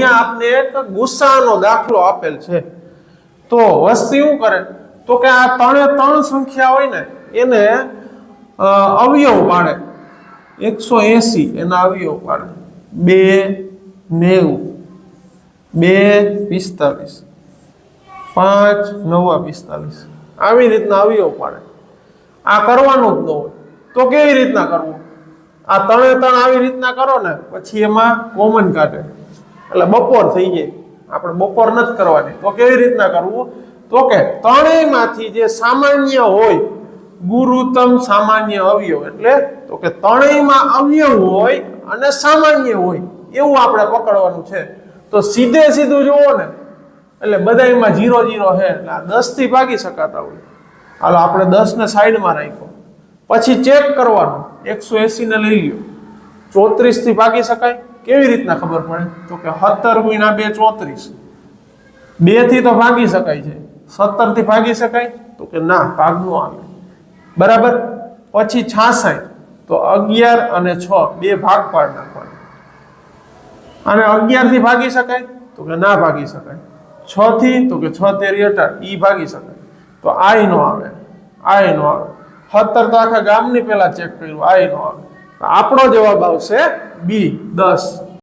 અહીંયા આપને એક ગુસાનો દાખલો આપેલ છે તો વસ્તી શું કરે તો કે આ ત્રણ સંખ્યા હોય ને એને અવયવ પાડે 180 એના અવયવ પાડે 2 90 2 45 5 9 45 આવી રીતના અવયવ પાડે આ કરવાનું જ ન હોય તો કેવી રીતના કરવું આ ત્રણ આવી રીતના કરો ને પછી એમાં કોમન કાઢે એટલે બપોર થઈ જાય આપણે બપોર નથી કરવાની તો કેવી રીતના કરવું તો કે ત્રણેયમાંથી જે સામાન્ય હોય ગુરુત્તમ સામાન્ય અવયવ એટલે તો કે ત્રણેયમાં અવયવ હોય અને સામાન્ય હોય એવું આપણે પકડવાનું છે તો સીધું જુઓ ને એટલે બધામાં 0 0 છે એટલે આ 10 થી ભાગી શકાતા હોય હાલો આપણે 10 ને સાઈડમાં રાખ્યો પછી ચેક કરવાનું 180 ને લઈ લ્યો 34 થી ભાગી શકાય કેવી રીતના ખબર પડે તો કે 17 × 2 34 2 થી તો ભાગી શકાય છે 17 થી ભાગી શકાય તો કે ના ભાગ નો આવે બરાબર પછી 66 તો 11 અને 6 બે ભાગ પાડ નાખવાના અને 11 થી ભાગી શકાય તો કે ના ભાગી શકાય 6 થી તો કે 6 તેરી 18 ઈ ભાગી શકાય તો આય નો આવે 17 તો આખા ગામની પહેલા ચેક કર્યું આય નો આવે આપણો જવાબ આવશે બી 10